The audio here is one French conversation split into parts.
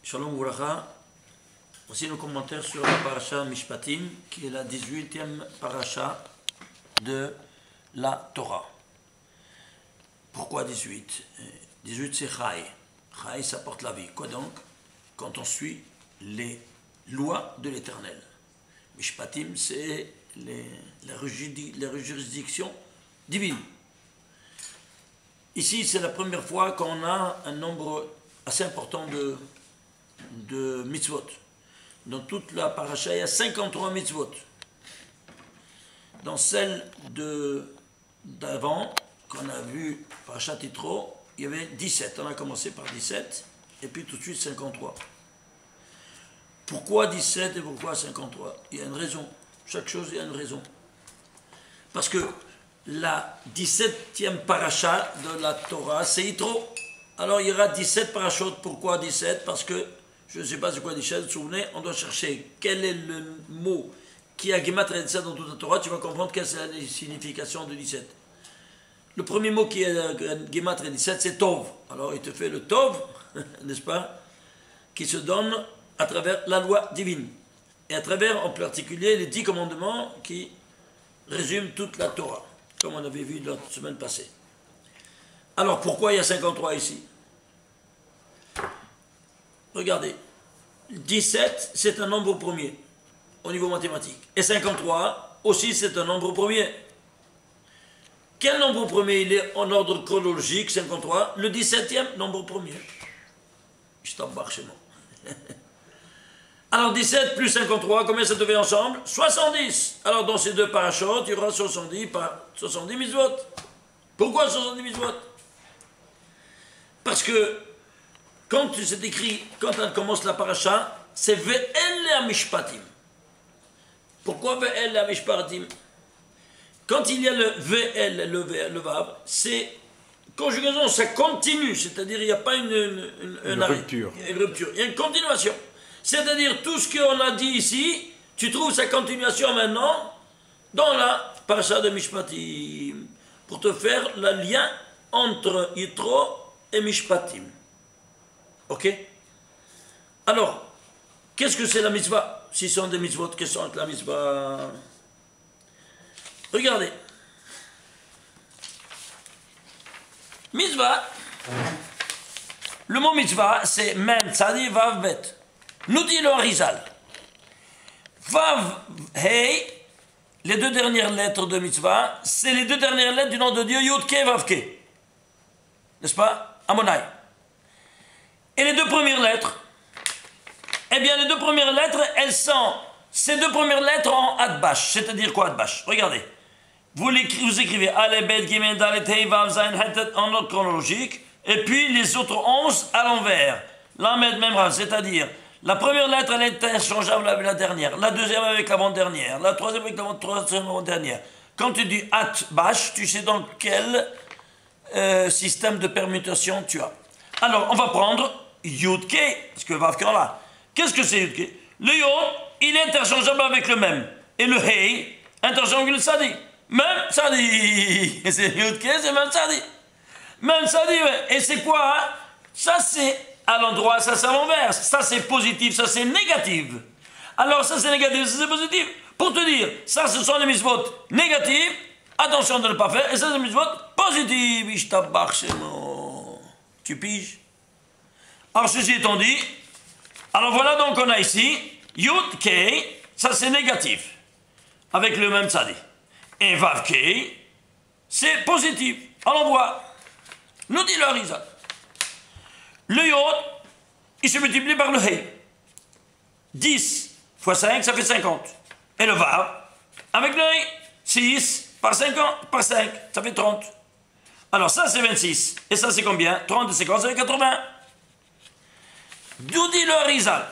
Shalom Ouvracha. Voici nos commentaires sur la paracha Mishpatim, qui est la 18e paracha de la Torah. Pourquoi 18? 18 c'est Chai. Chai, ça porte la vie. Quoi donc? Quand on suit les lois de l'Éternel. Mishpatim, c'est la jurisdiction divine. Ici, c'est la première fois qu'on a un nombre assez important de mitzvot. Dans toute la paracha, il y a 53 mitzvot. Dans celle d'avant, qu'on a vu parachat Yitro, il y avait 17. On a commencé par 17, et puis tout de suite 53. Pourquoi 17 et pourquoi 53? Il y a une raison. Chaque chose, il y a une raison. Parce que la 17e paracha de la Torah, c'est Yitro. Alors il y aura 17 parachutes. Pourquoi 17? Parce que, je ne sais pas c'est quoi 17, vous vous souvenez, on doit chercher quel est le mot qui a Gematria 17 dans toute la Torah, tu vas comprendre quelle est la signification de 17. Le premier mot qui a Gematria 17, c'est Tov. Alors il te fait le Tov, n'est-ce pas, qui se donne à travers la loi divine. Et à travers, en particulier, les 10 commandements qui résument toute la Torah, comme on avait vu la semaine passée. Alors pourquoi il y a 53 ici? Regardez, 17 c'est un nombre premier au niveau mathématique. Et 53 aussi c'est un nombre premier. Quel nombre premier il est en ordre chronologique, 53? Le 17e nombre premier. Je t'en barre chez moi. Alors 17 plus 53, combien ça devait ensemble? 70. Alors dans ces deux parachutes, il y aura 70 mitzvot. Pourquoi 70 mitzvot? Parce que quand c'est écrit, quand on commence la paracha, c'est Ve'el Mishpatim. Pourquoi Ve'el Mishpatim? Quand il y a le Ve'el, le Vav, c'est conjugaison, ça continue, c'est-à-dire il n'y a pas une rupture. Il y a une continuation. C'est-à-dire tout ce qu'on a dit ici, tu trouves sa continuation maintenant dans la paracha de Mishpatim, pour te faire le lien entre Yitro et Mishpatim. Ok? Alors, qu'est-ce que c'est la mitzvah? Si ce sont des mitzvot, qu'est-ce que c'est la mitzvah? Regardez. Mitzvah. Le mot mitzvah, c'est men, tzadi, vav, bet. Nous dit le Harizal. Vav, hey, les deux dernières lettres de mitzvah, c'est les deux dernières lettres du nom de Dieu, Yud, Ke, Vav, Ke. N'est-ce pas? Amonai. Et les deux premières lettres, eh bien les deux premières lettres, elles sont ces deux premières lettres en Adbash. C'est-à-dire quoi Adbash? Regardez. Vous écrivez Ale, Bet, Gimel, Dalet, Hei, Vav, Zayin, Hetet en ordre chronologique, et puis les autres 11 à l'envers. Lamed, Memra, c'est-à-dire la première lettre, elle est interchangeable avec la dernière, la deuxième avec l'avant-dernière, la troisième avec l'avant-dernière. Quand tu dis Atbash, tu sais dans quel système de permutation tu as. Alors, on va prendre Yud-Ke, parce que Vav-Ke là. Qu'est-ce que c'est Yud-Ke? Le Yod, il est interchangeable avec le même. Et le Hei, interchangeable avec le Sadi. Même Sadi. C'est Yud-Ke, c'est même Sadi. Même Sadi, et c'est quoi hein? Ça, c'est à l'endroit, ça, c'est à l'envers. Ça, c'est positif, ça, c'est négatif. Alors, ça, c'est négatif, ça, c'est positif. Pour te dire, ça, ce sont les mitzvot négatifs. Attention de ne pas faire. Et ça, c'est les mitzvot positifs. Tu piges? Alors, ceci étant dit, alors voilà donc on a ici Yud Kei, ça c'est négatif, avec le même tzadi. Et Vav Kei, c'est positif. Alors on voit, nous dit le Harizal. Le Yod, il se multiplie par le Hei. 10 fois 5, ça fait 50. Et le Vav, avec le Hei, 6 par 50, par 5, ça fait 30. Alors ça c'est 26. Et ça c'est combien? 30 et 50, ça fait 80. D'où dit le Harizal?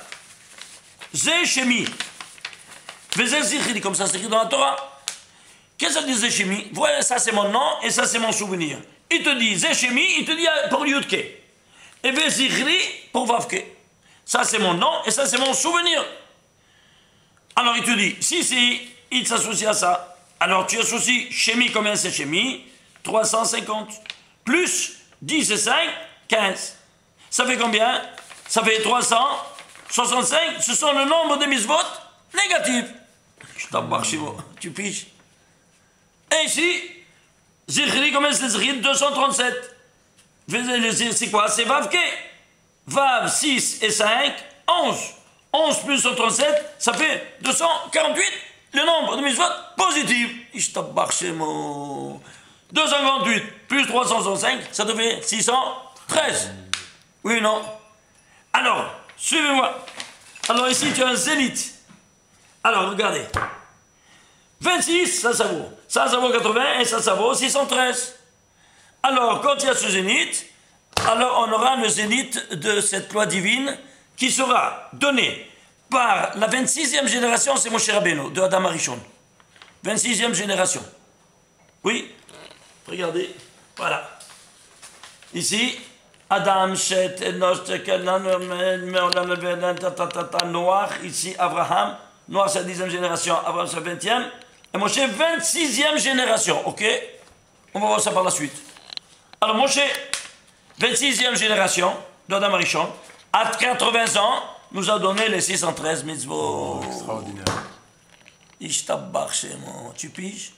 Zé Shemi. Vezé Zichri, comme ça c'est écrit dans la Torah. Qu'est-ce que ça dit Zé Shemi? Voilà, ça c'est mon nom et ça c'est mon souvenir. Il te dit Zé Shemi, il te dit pour Yudke. Et Vezé Zichri pour Vavke. Ça c'est mon nom et ça c'est mon souvenir. Alors il te dit, si, il s'associe à ça. Alors tu associes Shemi, combien c'est Shemi? 350. Plus 10 et 5, 15. Ça fait combien? ça fait 365, ce sont le nombre de mitzvot négatifs. Je t'embarque chez moi, tu piges. Et ici, Zichri, combien c'est Zichri? 237. C'est quoi? C'est Vav Ke. Vav 6 et 5, 11. 11 plus 137, ça fait 248, le nombre de mitzvot positifs. Je t'embarque chez moi. 248 plus 365, ça te fait 613. Oui ou non? Alors, suivez-moi. Alors ici, tu as un zénith. Alors, regardez. 26, ça vaut. Ça vaut 80 et ça vaut 613. Alors, quand il y a ce zénith, alors on aura le zénith de cette loi divine qui sera donné par la 26e génération, c'est Moshe Rabbeinu, de Adam Arishon. 26e génération. Oui, regardez, voilà. Ici, Adam, Shet, Enosh, Noach, ici Abraham. Noach, c'est la 10e génération, Abraham, c'est la 20e. Et Moshe, 26e génération, ok? On va voir ça par la suite. Alors, Moshe, 26e génération d'Adam Arishon, à 80 ans, nous a donné les 613 mitzvot. Extraordinaire. Ishtabach chez moi. Tu piges?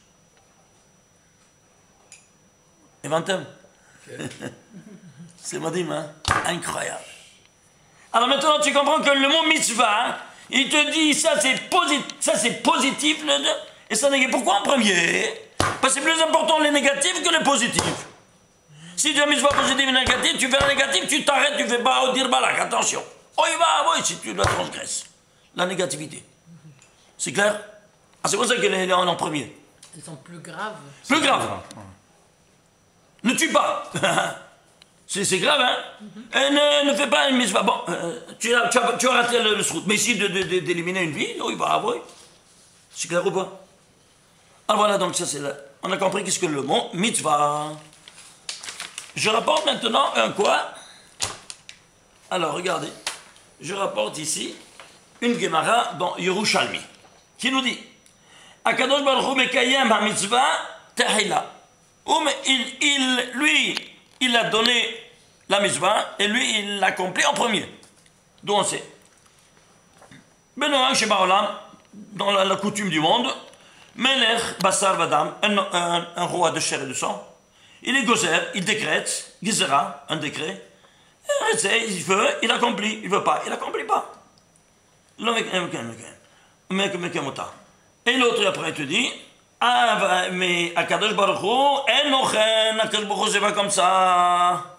Éventuellement. Okay. C'est madim, hein? Incroyable. Alors maintenant, tu comprends que le mot mitzvah, il te dit ça c'est positif, et ça négatif. Pourquoi en premier? Parce que c'est plus important les négatifs que les positifs. Si tu as mitzvah positif et négatif, tu fais la négative, tu t'arrêtes, tu fais pas au dire balak, attention. Oh, il va, oui, si tu la transgresses. La négativité. C'est clair? Ah, c'est pour ça qu'elle est en premier. Ils sont plus graves. Plus grave. Ne tue pas. C'est grave, hein? Ne fais pas une mitzvah. Bon, tu as raté le srout. Mais si d'éliminer une vie, oh, il va, oui. C'est clair ou pas? Alors voilà, donc ça c'est là. On a compris qu'est-ce que le mot mitzvah. Je rapporte maintenant un quoi? Alors, regardez. Je rapporte ici une Gemara dans Yerushalmi, qui nous dit Akadosh Baruch Hu mekayem ha-mitzvah tehila. Lui, il a donné la mitzvah, et lui, il l'accomplit en premier. D'où on sait. Benoach chez Baolam, dans la coutume du monde, Melech Basar Vadam, un roi de chair et de sang, il est gozer, il décrète, Gizera, un décret, il veut, il accomplit, il veut pas, il accomplit pas. Et l'autre après il te dit, ah mais Akadosh Baruch Hu, Enochen, Akadosh Baruch Hu c'est pas comme ça.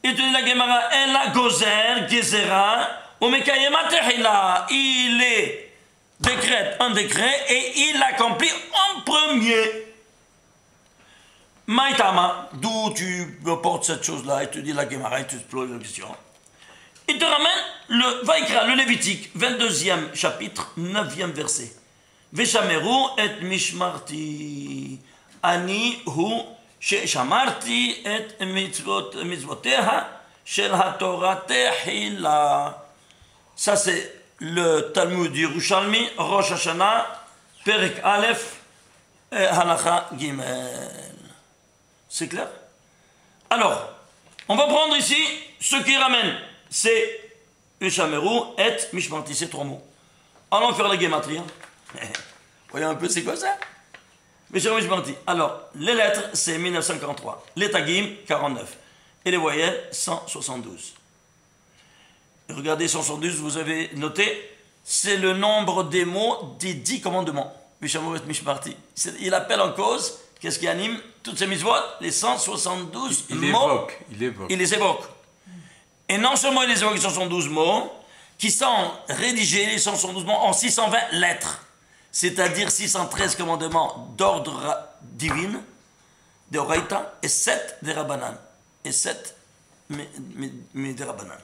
Il te dit la Gemara, El la gozer, Gizera, ou Mekayema Tehila, il est décrète un décret et il l'accomplit en premier. Maïtama, d'où tu portes cette chose-là, et te dit la Gemara, et tu te poses la question. Il te ramène le Vaïkra, le Lévitique, 22e chapitre, 9e verset. Veshameru et mishmarti, ani hu shamarti et mitzvoteha shel haTorah tehila. Ça c'est le Talmud Yerushalmi, Rosh Hashanah, Perek Aleph, Halacha Gimel. C'est clair? Alors, on va prendre ici ce qui ramène. C'est Ushameru et Mishmarti, c'est 3 mots. Allons faire la gématrie. Voyez un peu c'est quoi ça? Ushameru Mishmarti. Alors, les lettres, c'est 1943. Les tagim, 49. Et les voyelles, 172. Regardez 172, vous avez noté, c'est le nombre des mots des 10 commandements. Ushameru et Mishmarti. Il appelle en cause. Qu'est-ce qui anime toutes ces mitzvot? Les 172 mots. Il les évoque. Et non seulement il les évoque, les 172 mots, qui sont rédigés, les 172 mots, en 620 lettres. C'est-à-dire 613 commandements d'ordre divin, de Oraita, et 7 des Rabbanan. Et 7 des Rabbanan.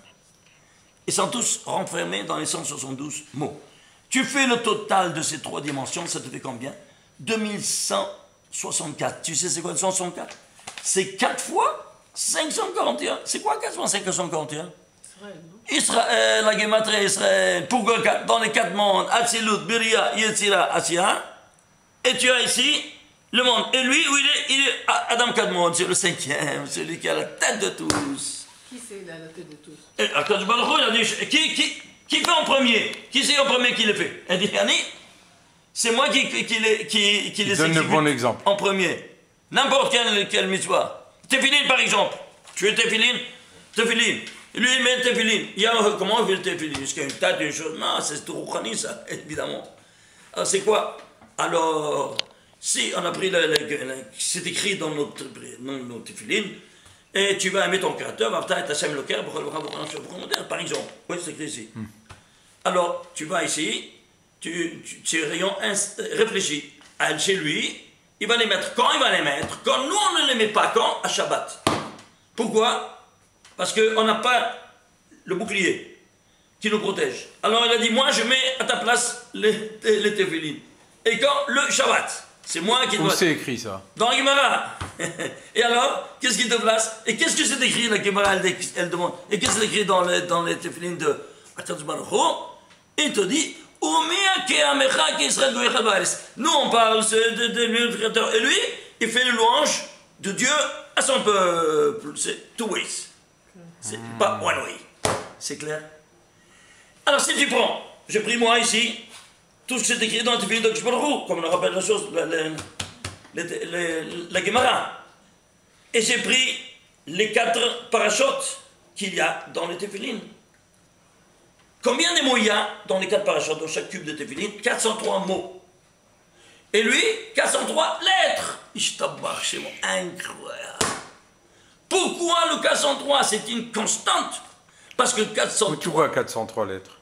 Ils sont tous renfermés dans les 172 mots. Tu fais le total de ces 3 dimensions, ça te fait combien? 2164. Tu sais c'est quoi 164? C'est 4 fois 541. C'est quoi 4 fois 541? Israël, la Gematria Israël. Pourquoi dans les 4 mondes? Atzilut, Biria, Yetzira, Asiya. Et tu as ici le monde. Et lui, où il est Adam Kadmon, c'est le 5e, celui qui a la tête de tous. Qui c'est la tête de tous? Et Akadosh Baruch Hu, il a dit, qui fait en premier? Qui c'est en premier qui le fait? Il dit, Yanni, c'est moi qui les donne le bon exemple. En premier. N'importe quel mitzvah. Tefilin, par exemple. Tu veux tefilin? Tefilin. Lui, il met tefilin. Il y a, comment on fait le tefilin? Est-ce qu'il y a une tête, une chose? Non, c'est tout roukhani, ça, évidemment. Alors, c'est quoi? Alors, si on a pris c'est écrit dans notre tefilin, et tu vas aimer ton créateur, par exemple. Oui, c'est écrit ici. Alors, tu vas ici, tu réfléchis. Chez lui, il va les mettre. Quand il va les mettre? Quand nous, on ne les met pas. Quand? À Shabbat. Pourquoi? Parce qu'on n'a pas le bouclier qui nous protège. Alors, il a dit, moi, je mets à ta place les tefilin. Et quand? Le Shabbat. C'est moi qui dois... Où c'est écrit ça? Dans la Gemara. Et alors, qu'est-ce qui te place? Et qu'est-ce que c'est écrit, la Gemara, elle demande? Et qu'est-ce que c'est écrit dans les tefilin de Akadosh Baruch Hu? Il te dit, nous on parle de lui, créateur. Et lui, il fait le louange de Dieu à son peuple. C'est two ways. C'est pas one way. C'est clair? Alors si tu prends, j'ai pris moi ici, tout ce qui est écrit dans le tefilin de Akadosh Baruch Hu, comme on rappelle la chose, la Gemara. Et j'ai pris les 4 parachutes qu'il y a dans les tefilin. Combien de mots il y a dans les 4 parachutes, dans chaque cube de tefilin? 403 mots. Et lui, 403 lettres. Incroyable. Pourquoi le 403? C'est une constante. Parce que 403... Où tu vois 403 lettres?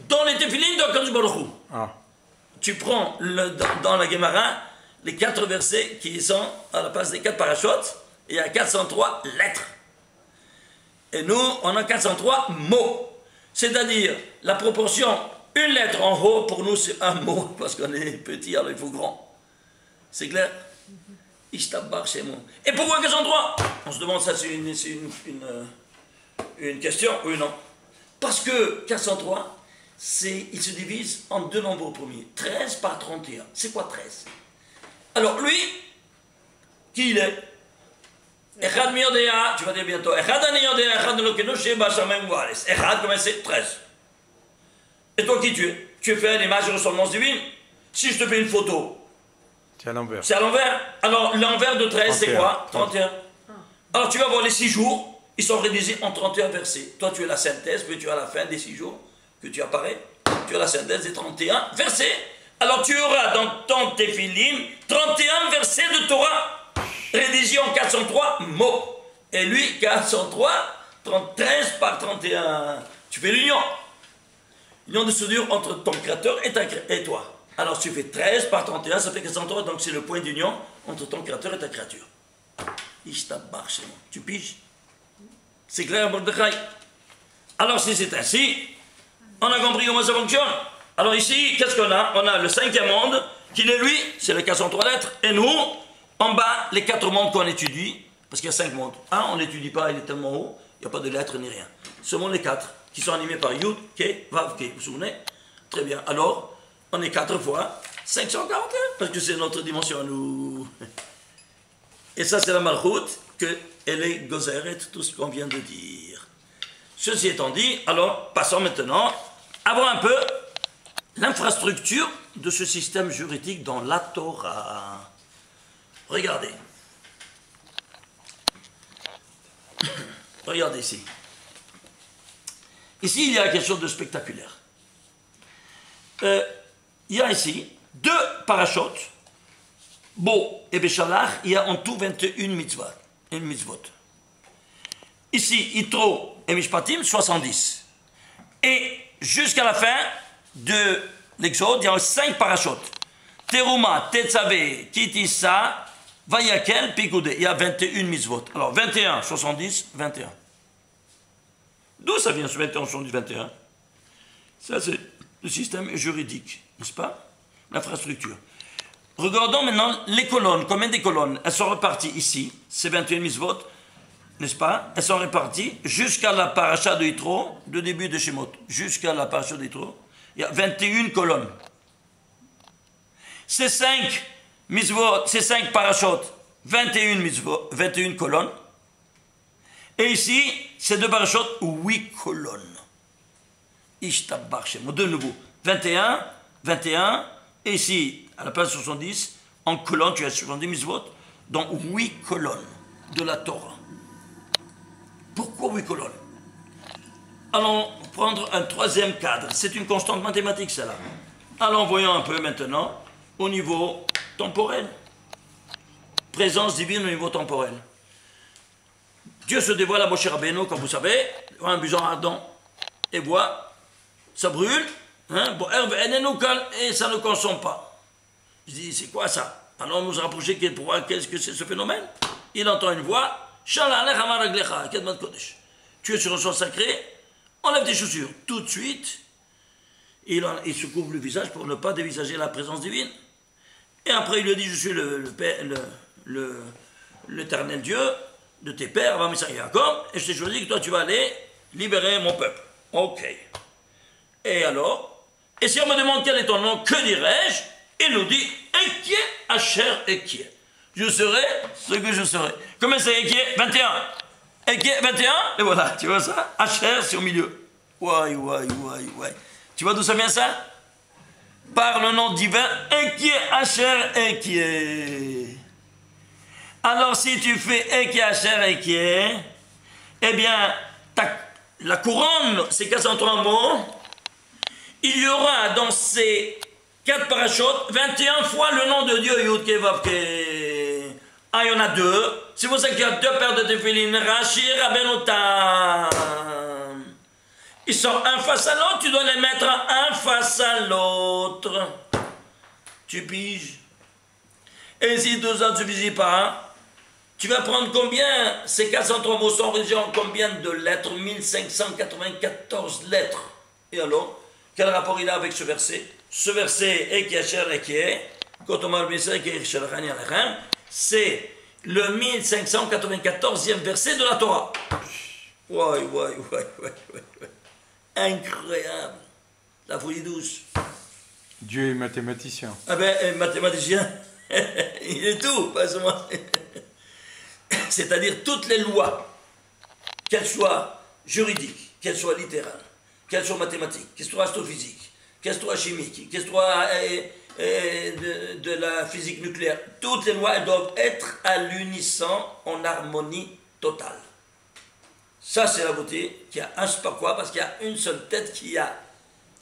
Dans les tefilin de Akadosh Baruch Hu. Ah. Tu prends dans la Gemara les 4 versets qui sont à la place des 4 parachutes, et il y a 403 lettres. Et nous, on a 403 mots. C'est-à-dire, la proportion, une lettre en haut, pour nous, c'est un mot, parce qu'on est petit, alors il faut grand. C'est clair? Ishtabbar chez moi. Et pourquoi 403? On se demande ça, c'est une question, oui ou non? Parce que 403, il se divise en 2 nombres premiers. 13 par 31. C'est quoi 13? Alors, lui, qui il est? Echad mi yodea, tu vas dire bientôt, Echad ani yodea, Echad Elokeinu sheba shamayim va'aretz. Echad, comment c'est? 13. Et toi qui tu es? Tu es fait à l'image de ressemblance divine? Si je te fais une photo, c'est à l'envers. C'est à l'envers. Alors l'envers de 13, c'est quoi? 31. Alors tu vas voir les 6 jours, ils sont rédigés en 31 versets. Toi tu as la synthèse, puis tu as la fin des 6 jours que tu apparais. Tu as la synthèse des 31 versets. Alors tu auras dans ton tefilin 31 versets de Torah. Rédigé en 403 mots. Et lui, 403, 13 par 31. Tu fais l'union. L'union de soudure entre ton créateur et toi. Alors tu fais 13 par 31, ça fait 403, donc c'est le point d'union entre ton créateur et ta créature. Ishtabbar chez moi. Tu piges? C'est clair, Mordechai? Alors si c'est ainsi, on a compris comment ça fonctionne. Alors ici, qu'est-ce qu'on a? On a le 5e monde, qui est lui, c'est les 403 lettres, et nous, en bas, les 4 mondes qu'on étudie, parce qu'il y a 5 mondes. Un, on n'étudie pas, il est tellement haut, il n'y a pas de lettres ni rien. Seulement les 4, qui sont animés par Yud, Ke, Vav, Ke. Vous vous souvenez? Très bien. Alors, on est 4 fois 541, parce que c'est notre dimension à nous. Et ça, c'est la Malchut, qu'elle est gozeret, tout ce qu'on vient de dire. Ceci étant dit, alors, passons maintenant à voir un peu l'infrastructure de ce système juridique dans la Torah. Regardez. Regardez ici. Ici, il y a quelque chose de spectaculaire. Il y a ici 2 parachutes. Bo et Béchalach, il y a en tout 21 mitzvot. Ici, Yitro et Mishpatim, 70. Et jusqu'à la fin de l'Exode, il y a 5 parachutes. Teruma, Tetzavé, Kitissa, Vayakel, Pigoudé. Il y a 21 mitzvot. Alors, 21, 70, 21. D'où ça vient ce 21, 70, 21? Ça, c'est le système juridique, n'est-ce pas? L'infrastructure. Regardons maintenant les colonnes. Combien de colonnes? Elles sont reparties ici. C'est 21 mitzvot, n'est-ce pas? Elles sont réparties jusqu'à la paracha de Yitro, le début de Shemot. Jusqu'à la paracha de Yitro. Il y a 21 colonnes. Ces 5 mitzvot, ces 5 parachutes, 21 mitzvot, 21 colonnes. Et ici, c'est 2 parachutes, 8 colonnes. Ishtabach Shemo. De nouveau. 21, 21. Et ici, à la place de 70, en colonne, tu as 70 mitzvot, dans 8 colonnes de la Torah. Pourquoi 8 colonnes? Allons prendre un 3e cadre. C'est une constante mathématique, celle-là. Allons voyons un peu maintenant au niveau temporel. Présence divine au niveau temporel. Dieu se dévoile à Moshe Rabbeinu, comme vous savez, un buisson ardent, et voit, ça brûle, hein, et ça ne consomme pas. Je dis, c'est quoi ça? Alors nous rapprocher pour voir qu'est-ce que c'est ce phénomène. Il entend une voix, tu es sur un sol sacré, enlève tes chaussures. Tout de suite, il se couvre le visage pour ne pas dévisager la présence divine. Et après, il lui dit, je suis l'éternel Dieu de tes pères, Abraham, Isaac et Jacob, et je t'ai choisi que toi, tu vas aller libérer mon peuple. Ok. Et alors, et si on me demande quel est ton nom, que dirais-je? Il nous dit, Ekie, Asher, Ekie. Je serai ce que je serai. Comment c'est Ekie? 21. Ekie, 21, et voilà, tu vois ça? Asher, c'est au milieu. Ouais. Tu vois d'où ça vient ça? Par le nom divin, Ekie, Asher, Ekie. Alors si tu fais Ekie, Asher, Ekie, eh bien, la couronne, c'est 403 mots, il y aura dans ces 4 parachutes 21 fois le nom de Dieu, Yud Ke Vav Ke. Ah, il y en a 2. C'est pour ça qu'il y a 2 paires de téphilines, Rashi, Rabbeinu Tam. Ils sont un face à l'autre, tu dois les mettre un face à l'autre. Tu piges. Et si tout ça ne suffit pas, tu vas prendre combien? Ces 403 mots sont rédigés en combien de lettres? 1594 lettres. Et alors, quel rapport il a avec ce verset? Ce verset, Eki Asher Eki, c'est le 1594e verset de la Torah. Ouais. Incroyable. La folie douce. Dieu est mathématicien. Ah ben, mathématicien, il est tout, pas seulement. C'est-à-dire toutes les lois, qu'elles soient juridiques, qu'elles soient littérales, qu'elles soient mathématiques, qu'elles soient astrophysiques, qu'elles soient chimiques, qu'elles soient de la physique nucléaire, toutes les lois elles doivent être à l'unisson, en harmonie totale. Ça, c'est la beauté qui a un pas quoi, parce qu'il y a une seule tête qui a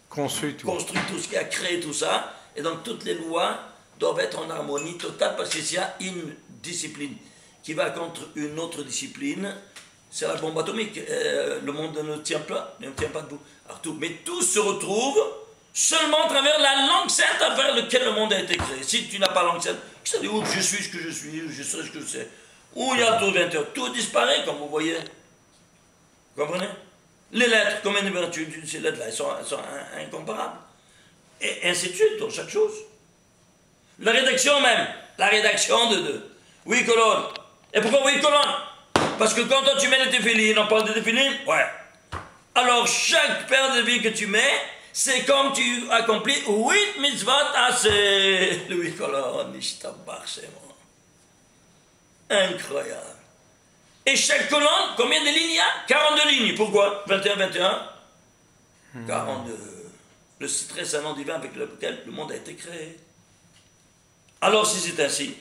construit tout ce qui a créé tout ça, et donc toutes les lois doivent être en harmonie totale, parce que s'il y a une discipline qui va contre une autre discipline, c'est la bombe atomique. Le monde ne tient pas debout. Alors mais tout se retrouve seulement à travers la langue sainte à travers laquelle le monde a été créé. Si tu n'as pas la langue sainte, ça dit où je suis ce que je suis, je sais ce que je sais. Où il y a tout 20 heures, tout disparaît, comme vous voyez. Vous comprenez? Les lettres, combien de vertus ces lettres-là, elles sont incomparables. Et ainsi de suite, dans chaque chose. La rédaction même, la rédaction de 8 colonnes. Et pourquoi 8 colonnes? Parce que quand toi tu mets les téphilines, on parle de téphilines, ouais. Alors chaque paire de billes que tu mets, c'est comme tu accomplis 8 mitzvot assez. Les 8 colonnes, incroyable. Et chaque colonne, combien de lignes il y a? 42 lignes. Pourquoi? 21, 21. 42. Le stress, un nom divin avec lequel le monde a été créé. Alors si c'est ainsi,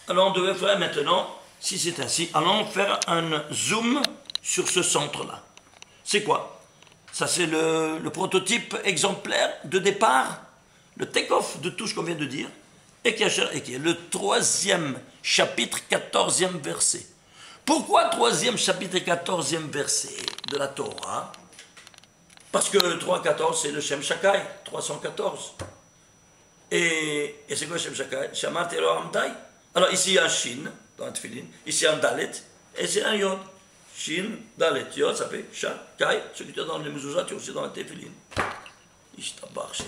alors on devait faire maintenant, si c'est ainsi, allons faire un zoom sur ce centre-là. C'est quoi? Ça c'est le prototype exemplaire de départ, le take-off de tout ce qu'on vient de dire, et qui est le 3e chapitre, 14e verset. Pourquoi 3e chapitre et 14e verset de la Torah? Parce que 314 c'est le Shem Shakai, 314. Et c'est quoi Shem Shakai? Shamar Tero Amtai. Alors ici il y a un Shin dans la Tefilin, ici il y a un Dalet, et c'est un Yod. Shin, Dalet, Yod, ça fait Shakai, ce que tu as dans les mezuzah, tu as aussi dans la Tefilin. Ishtabar Shem.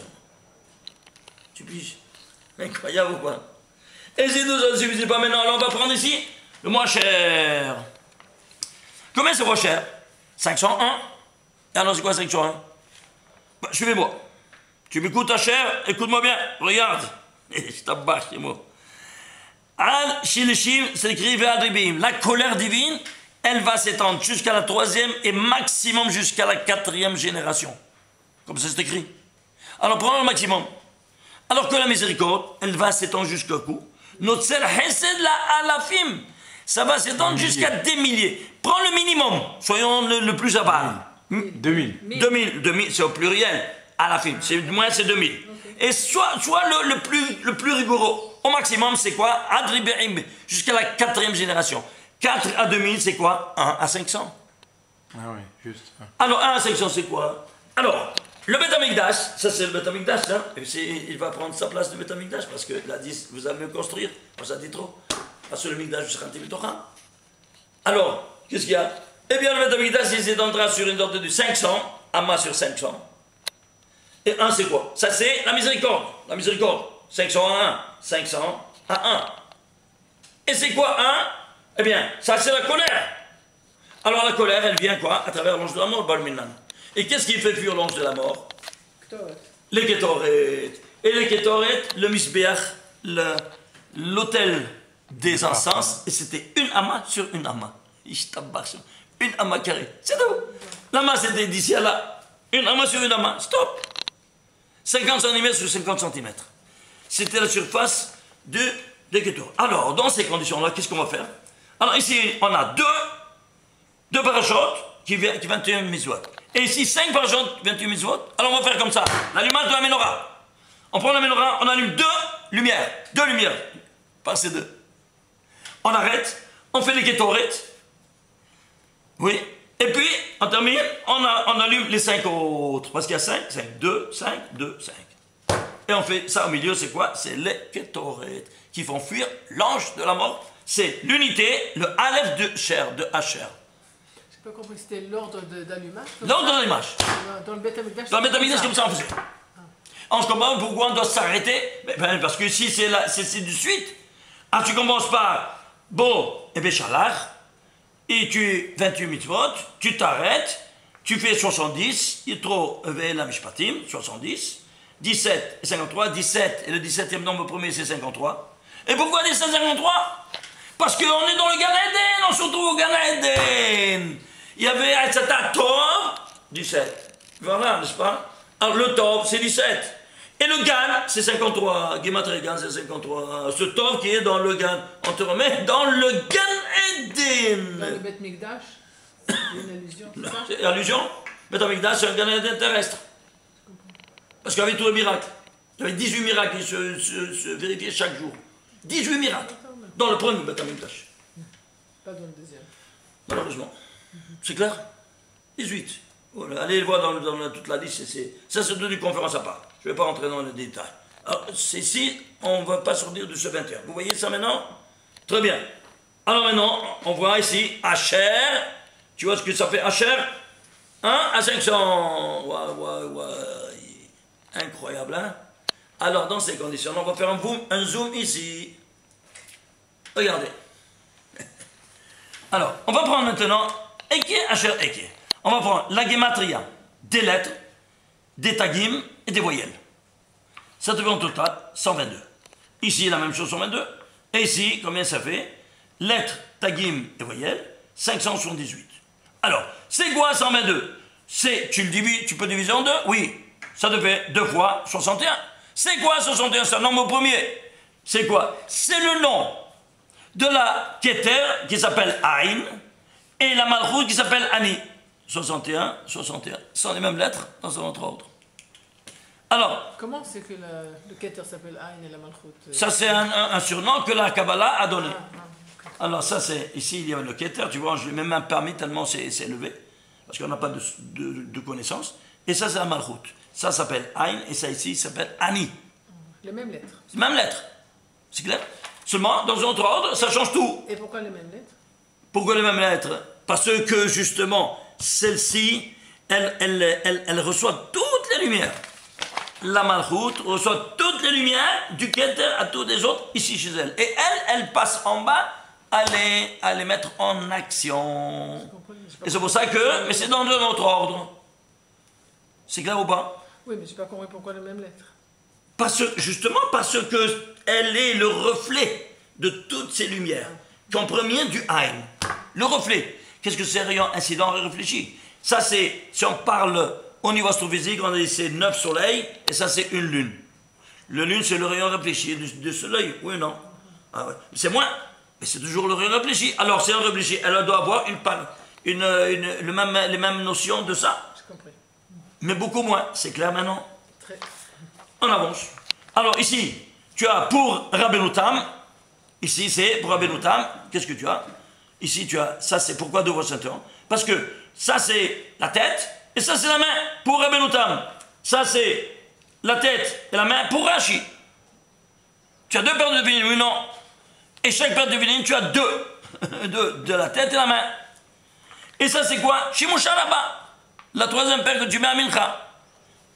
Tu piges? Incroyable ou pas? Et si nous ne suffisait pas maintenant, alors on va prendre ici le moins cher. Combien c'est moins cher? 501. Et alors c'est quoi 501? Bah, suivez-moi. Tu m'écoutes, cher? Écoute-moi bien. Regarde. Je t'abâche, c'est moi. Al Shilishim, c'est écrit Ve'adribim. La colère divine elle va s'étendre jusqu'à la 3e et maximum jusqu'à la 4e génération. Comme ça c'est écrit. Alors prenons le maximum. Alors que la miséricorde, elle va s'étendre jusqu'au cou. Notzer Hesed la alafim. Ça va s'étendre jusqu'à des milliers. Prends le minimum, soyons le plus à bas. 2000. 2000, c'est au pluriel. Alafim, moins c'est 2000. Et soit le plus rigoureux. Au maximum, c'est quoi? Adribeim, jusqu'à la 4e génération. 4 à 2000, c'est quoi? 1 à 500. Ah oui, juste. Alors, 1 à 500, c'est quoi? Alors, le Beth Amikdash, ça c'est le Beth Amikdash, hein? Il va prendre sa place, le Beth Amikdash, parce que là, vous allez me construire. Moi, ça dit trop. Parce que le Mikdash sera un. Alors, qu'est-ce qu'il y a? Eh bien, le Beth Amikdash, il s'étendra sur une ordre de 500, amas sur 500. Et 1, c'est quoi? Ça, c'est la miséricorde. La miséricorde. 500 à 1. 500 à 1. Et c'est quoi 1? Eh bien, ça, c'est la colère. Alors, la colère, elle vient quoi? À travers l'ange de la mort, Balminan. Et qu'est-ce qui fait fuir l'ange de la mort? Les Ketoret. Et les Ketoret, le Misbeach, l'autel des encens, et c'était une amas sur une amas. Une amas carrée. C'est tout. L'amas, c'était d'ici à là. Une amas sur une amas. Stop. 50 cm sur 50 cm. C'était la surface des Ketoret. Alors, dans ces conditions-là, qu'est-ce qu'on va faire? Alors, ici, on a deux parachutes qui 21 mitzvot. Et ici, 5 parachutes, 28 mitzvot. Alors, on va faire comme ça. L'allumage de la menorah. On prend la menorah, on allume 2 lumières. 2 lumières. Par ces 2. On arrête, on fait les Ketoret. Oui. Et puis, on termine, on allume les 5 autres. Parce qu'il y a 5, 5, 2, 5, 2, 5. Et on fait ça au milieu, c'est quoi? C'est les Ketoret qui font fuir l'ange de la mort. C'est l'unité, le Aleph de Cher, de Hacher. J'ai pas compris, c'était l'ordre d'allumage? L'ordre d'allumage. Dans le Beth Amikdash? Dans le Beth Amikdash, comme ça on faisait. On se comprend pourquoi on doit s'arrêter? Parce que ici, c'est du suite. Ah, tu commences par, bon, et bien, Shalach, et tu 28 mitzvot, tu t'arrêtes, tu fais 70, Yitro Ve'ela Mishpatim, 70, 17 et 53, 17, et le 17e nombre premier, c'est 53. Et pourquoi 17 et 53? Parce qu'on est dans le Gan Eden, on se retrouve au Gan Eden. Il y avait Atzata Tov, 17. Voilà, n'est-ce pas? Alors le Tov, c'est 17. Et le Gan, c'est 53. Gematria Gan, c'est 53. Ce Tov qui est dans le Gan, on te remet dans le Gan Eden. Dans le Beth Mikdash, c'est une allusion, c'est ça? C'est allusion? Beth Mikdash, c'est un Gan Eden terrestre. Parce qu'il y avait tous les miracles. Il y avait 18 miracles qui se vérifiaient chaque jour. 18 miracles. Dans le premier Beth Amikdash. Pas dans le deuxième. Malheureusement. C'est clair? 18. Voilà. Allez voir dans toute la liste. Ça, c'est une conférence à part. Je ne vais pas rentrer dans les détails. Alors, c'est ici, on ne va pas sortir de ce 21. Vous voyez ça maintenant? Très bien. Alors maintenant, on voit ici Hacher. Tu vois ce que ça fait Hacher? 1 à 500. Incroyable, hein? Alors, dans ces conditions, on va faire un zoom ici. Regardez. Alors, on va prendre maintenant Eke, Hacher, Eke. On va prendre la gematria des lettres, des tagim et des voyelles. Ça te fait en total 122. Ici, la même chose, 122. Et ici, combien ça fait? Lettres, tagim et voyelles, 578. Alors, c'est quoi 122? Tu peux diviser en 2? Oui. Ça te fait 2 fois 61. C'est quoi 61? C'est un nombre premier. C'est quoi? C'est le nom de la Keter qui s'appelle Aïn et la Malchut qui s'appelle Ani. 61, 61. Ce sont les mêmes lettres dans un autre ordre. Alors. Comment c'est que le Keter s'appelle Aïn et la Malchut? Ça, c'est un surnom que la Kabbalah a donné. Okay. Alors, ça, c'est. Ici, il y a le Keter, tu vois, je l'ai même permis tellement c'est élevé. Parce qu'on n'a pas de connaissances. Et ça, c'est la Malchut. Ça s'appelle Aïn et ça ici s'appelle Ani. Les mêmes lettres. Même lettres. C'est clair? Seulement, dans un autre ordre, ça change tout. Et pourquoi les mêmes lettres? Pourquoi les mêmes lettres? Parce que, justement, celle-ci, elle reçoit toutes les lumières. La Malchut reçoit toutes les lumières du Keter à tous les autres ici chez elle. Et elle passe en bas à les mettre en action. Et c'est pour ça que, mais c'est dans un autre ordre. C'est clair ou pas? Oui, mais je n'ai pas compris pourquoi les mêmes lettres. Justement parce qu'elle est le reflet de toutes ces lumières. Qu'en premier du Aïn. Le reflet. Qu'est-ce que c'est rayon incident réfléchi? Ça, c'est, si on parle au niveau astrophysique, on a dit c'est 9 soleils, et ça, c'est une lune. Le lune, c'est le rayon réfléchi du soleil, oui ou non? Ah ouais. C'est moins, mais c'est toujours le rayon réfléchi. Alors, c'est un réfléchi, elle doit avoir les mêmes notions de ça. J'ai compris. Mais beaucoup moins, c'est clair maintenant? Très. On avance. Alors, ici, tu as pour Rabbeinu Tam, ici, c'est pour Rabbeinu Tam, qu'est-ce que tu as? Ici, tu as, ça, c'est pourquoi deux fois ceinture? Parce que ça, c'est la tête, et ça, c'est la main pour Rabbeinu Tam. Ça, c'est la tête et la main pour Rashi. Tu as deux paires de tefilin, oui, non? Et chaque paire de tefilin, tu as deux. de la tête et la main. Et ça, c'est quoi? Shimush Rabbah. La troisième paire que tu mets à Mincha.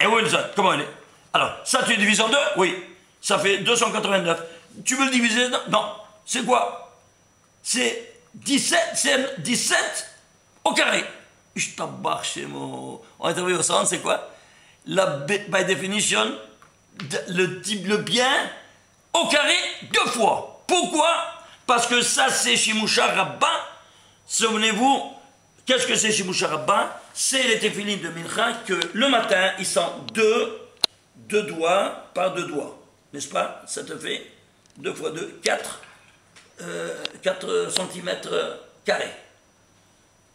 Et où est ça? Comment elle est? Alors, ça, tu divises en deux? Oui. Ça fait 289. Tu veux le diviser? Non. C'est quoi? C'est 17 au carré. On est arrivé au centre, c'est quoi? By definition, le bien au carré deux fois. Pourquoi? Parce que ça, c'est Shimusha Rabbah. Souvenez-vous, qu'est-ce que c'est Shimusha Rabbah? C'est les téphilines de Mincha que le matin, ils sont deux doigts par deux doigts. N'est-ce pas? Ça te fait 2 fois 2, 4 cm carrés.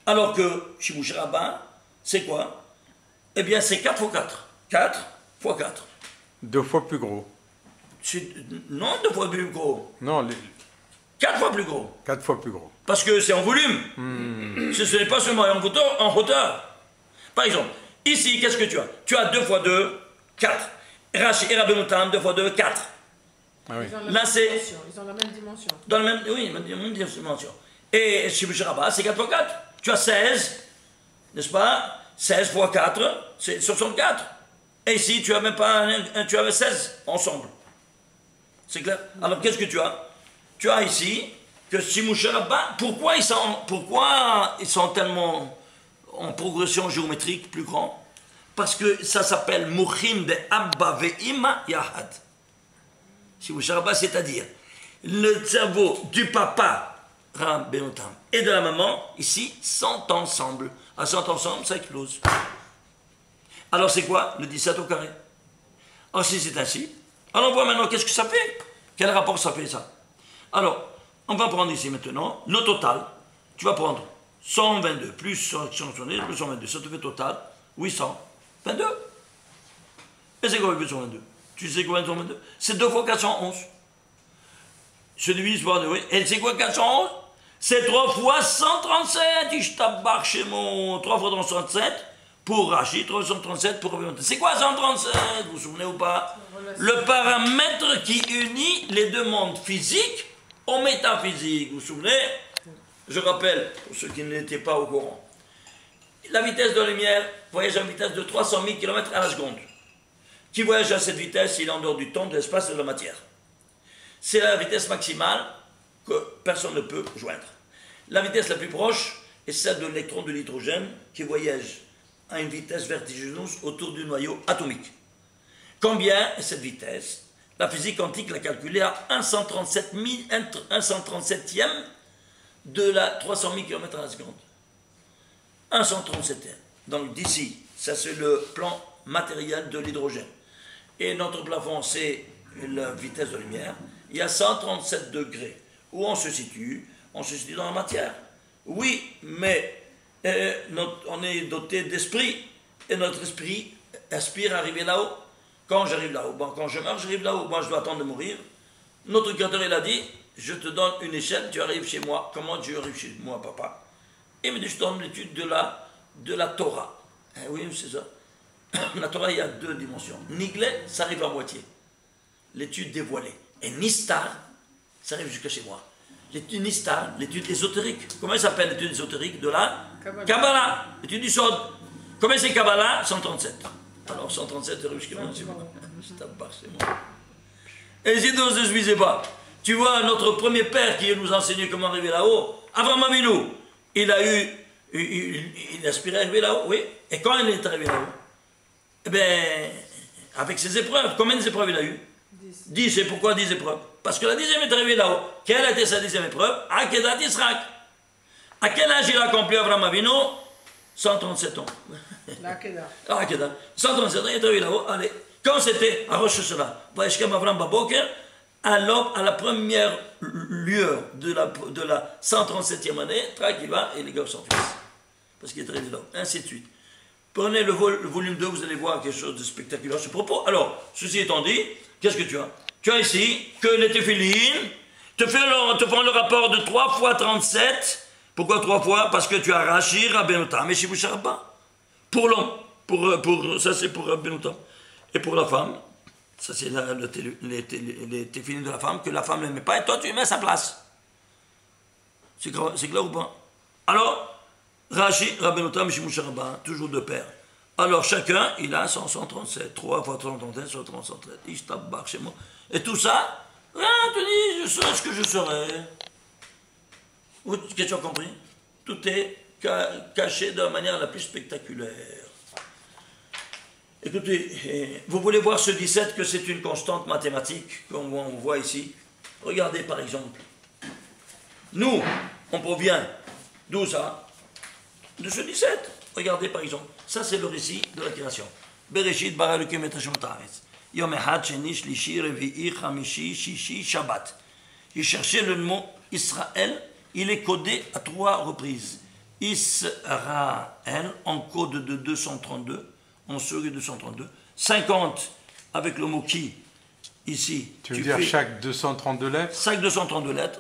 Alors que Shimusha Rabbah, c'est quoi? Eh bien, c'est 4 fois 4. 4 fois 4. 2 fois plus gros. Non, 2 fois plus gros. Non, 4 fois plus gros. 4 fois plus gros. Parce que c'est en volume. Ce n'est pas seulement en hauteur. Par exemple, ici, qu'est-ce que tu as? Tu as 2 fois 2, 4. Rashi et Rabbeinu Tam, 2 fois 2, 4. Ah oui. Là, c'est... Ils ont la même dimension. Dans le même... Oui, même dimension. Et Shimusha Rabbah, c'est 4 fois 4. Tu as 16, n'est-ce pas? 16 fois 4, c'est 64. Et ici, tu as même pas tu avais 16 ensemble. C'est clair? Alors, qu'est-ce que tu as? Tu as ici que Shimusha Rabbah, pourquoi ils sont tellement en progression géométrique plus grand? Parce que ça s'appelle Mouchim de Abba Ve'ima Yahad. Shimusha Rabbah, c'est-à-dire le cerveau du papa Rabbeinu Tam et de la maman, ici, sont ensemble. À sont ensemble, ça explose. Alors c'est quoi? Le 17 au carré. Alors si c'est ainsi, alors on voit maintenant qu'est-ce que ça fait. Quel rapport ça fait ça? Alors, on va prendre ici maintenant le total. Tu vas prendre 122 plus 170 plus 122. Ça te fait total 822. Et c'est quoi 822? Tu sais quoi 822? C'est 2 fois 411. Je divise par 2, oui. Et c'est quoi 411? C'est 3 fois 137. Je tabarre chez mon 3 fois 137 pour Rashi, 337 pour Rabbeinu Tam. C'est quoi 137? Vous vous souvenez ou pas? Le paramètre qui unit les deux mondes physiques au métaphysique. Vous vous souvenez? Je rappelle, pour ceux qui n'étaient pas au courant, la vitesse de la lumière voyage à une vitesse de 300 000 km à la seconde. Qui voyage à cette vitesse, il est en dehors du temps, de l'espace et de la matière. C'est la vitesse maximale que personne ne peut joindre. La vitesse la plus proche est celle de l'électron de l'hydrogène qui voyage à une vitesse vertigineuse autour du noyau atomique. Combien est cette vitesse? La physique quantique l'a calculée à 137e de la 300 000 km à la seconde. 137e. Donc d'ici, ça c'est le plan matériel de l'hydrogène. Et notre plafond, c'est la vitesse de lumière. Il y a 137 degrés. Où on se situe? On se situe dans la matière. Oui, mais on est doté d'esprit. Et notre esprit aspire à arriver là-haut. Quand j'arrive là-haut, bon, quand je meurs, j'arrive là-haut. Moi, je dois attendre de mourir. Notre créateur, il a dit, je te donne une échelle, tu arrives chez moi. Comment tu arrives chez moi, papa? Il me dit, je te donne l'étude de la Torah. Eh oui, c'est ça. La Torah, il y a 2 dimensions. Niglet, ça arrive à moitié. L'étude dévoilée. Et Nistar, ça arrive jusqu'à chez moi. L'étude Nistar, l'étude ésotérique. Comment elle s'appelle l'étude ésotérique de la Kabbalah. L'étude du Sod. Comment c'est Kabbalah? 137. Alors 137 arrive jusqu'à moi. C'est moi. Et si on ne se suffisait pas, tu vois, notre premier père qui nous a enseigné comment arriver là-haut, Avraham Avinu, il aspirait à arriver là-haut, oui. Et quand il est arrivé là-haut? Eh bien, avec ses épreuves, combien d'épreuves il a eu? 10. Et pourquoi 10 épreuves? Parce que la 10e est arrivée là-haut. Quelle a été sa 10e épreuve? Akedat Yisrak. À quel âge il a accompli Abraham Avinu? 137 ans. La Kedah. Ah, Kedah. 137 ans, il est arrivé là-haut. Allez, quand c'était à Rosh Hashanah, Vaishkem Avraham Baboker, alors à la première lueur de la 137e année, trac, il va et les gars sont fils. Parce qu'il est arrivé là-haut. Ainsi de suite. Prenez le volume 2, vous allez voir quelque chose de spectaculaire à ce propos. Alors, ceci étant dit, qu'est-ce que tu as? Tu as ici que les téphilines te font le rapport de 3 fois 37. Pourquoi 3 fois? Parce que tu as Rashi, Rabbenotam et Shibush Rabba. Pour l'homme, ça c'est pour Rabbenotam. Et pour la femme, ça c'est les téphilines de la femme, que la femme n'aimait pas, et toi tu les mets à sa place. C'est clair ou pas? Alors, Rashi, Rabbenotam, Shibush Rabba, toujours deux paires. Alors chacun, il a 137, 3 fois 137, 137, Ishtabach chez moi. Et tout ça, rien, tu dis, je serai ce que je serai. Qu'est-ce que tu as compris? Tout est caché de la manière la plus spectaculaire. Écoutez, vous voulez voir ce 17 que c'est une constante mathématique, comme on voit ici. Regardez par exemple. Nous, on provient d'où ça? De ce 17. Regardez par exemple. Ça c'est le récit de la création. Bereshit bara Elokim et Hashem haaretz. Yom echad sheni shlishi revi'i chamishi shishi shabbat. J'ai cherché le mot Israël. Il est codé à 3 reprises. Israël en code de 232, en souris 232. 50 avec le mot qui, ici. Tu veux dire chaque 232 lettres? Chaque 232 lettres.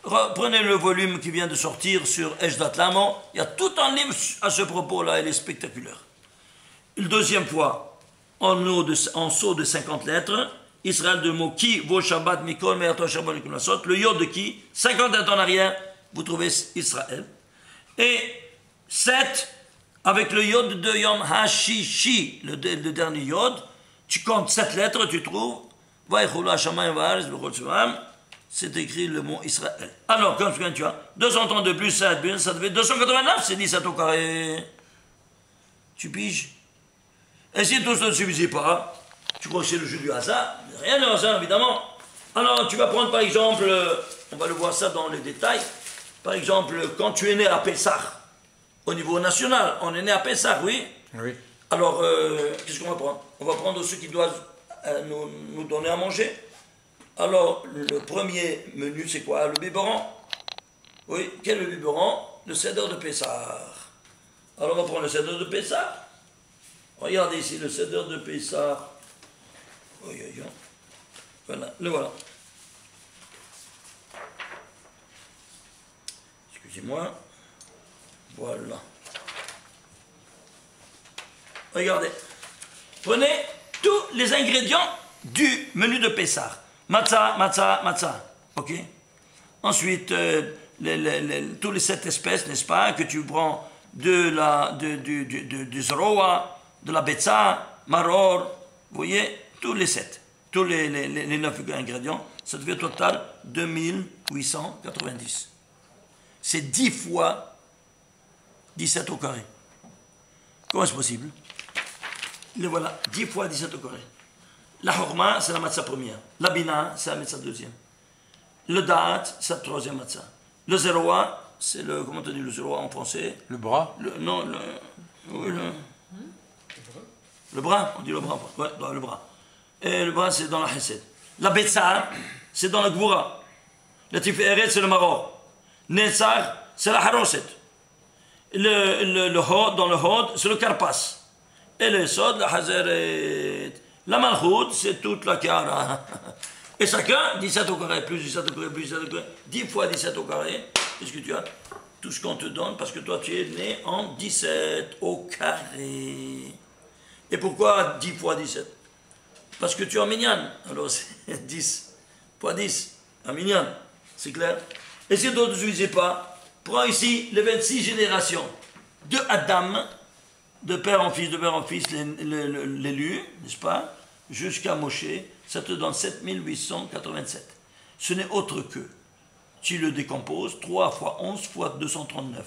Prenez le volume qui vient de sortir sur Ejdat Lamo. Il y a tout un livre à ce propos-là, il est spectaculaire. Une deuxième fois, en saut de 50 lettres. Israël de mot qui, vos Shabbat, Mikol, Me'ato Shabbat, Nikunasot, le yod de qui, 50 lettres en arrière, vous trouvez Israël. Et 7, avec le yod de Yom HaShishi, le dernier yod, tu comptes 7 lettres, tu trouves, c'est écrit le mot Israël. Alors, comme tu as 232 plus 7, ça devait 289, c'est 17 au carré. Tu piges. Et si tout ça ne suffisait pas, tu crois que c'est le jeu du hasard? Rien de hasard, évidemment. Alors, tu vas prendre par exemple, on va le voir ça dans les détails, par exemple, quand tu es né à Pessah, au niveau national, on est né à Pessah, oui? Oui. Alors, qu'est-ce qu'on va prendre? On va prendre ceux qui doivent nous donner à manger. Alors, le premier menu, c'est quoi? Le biberon. Oui, quel est le biberon? Le Seder de Pessah. Alors, on va prendre le Seder de Pessah. Regardez ici, le Seder de Pessah. Voilà, le voilà. Excusez-moi. Voilà. Regardez. Prenez tous les ingrédients du menu de Pessah. Matzah, matzah, matzah. Ok? Ensuite, tous les 7 espèces, n'est-ce pas, que tu prends du zroa, de la betza, maror, vous voyez, tous les 7, tous les 9 ingrédients, ça devient au total 2890. C'est 10 fois 17 au carré. Comment est-ce possible? Le voilà, 10 fois 17 au carré. La horma, c'est la matzah première. La bina, c'est la matzah deuxième. Le da'at, c'est la troisième matzah. Le zeroa, c'est le, comment on dit le zeroa en français? Le bras? Non, le bras, on dit le bras. Ouais, le bras. Et le bras, c'est dans la chesed. La betza, c'est dans la gvura. La tiferet, c'est le maror. Netzar, c'est la haroset. Le hod, dans le hod, c'est le karpas. Et le sod, la hazeret. La malchoud, c'est toute la kara. Et chacun, 17 au carré, plus 17 au carré, plus 17 au carré, 10 fois 17 au carré. Qu'est-ce que tu as? Tout ce qu'on te donne, parce que toi, tu es né en 17 au carré. Et pourquoi 10 fois 17? Parce que tu es en minyan. Alors, c'est 10 fois 10, en minyan. C'est clair? Et si d'autres ne suffisait pas, prends ici les 26 générations de Adam, de père en fils, l'élu, n'est-ce pas, jusqu'à Moshe, ça te donne 7887. Ce n'est autre que, tu le décomposes, 3 fois 11 fois 239.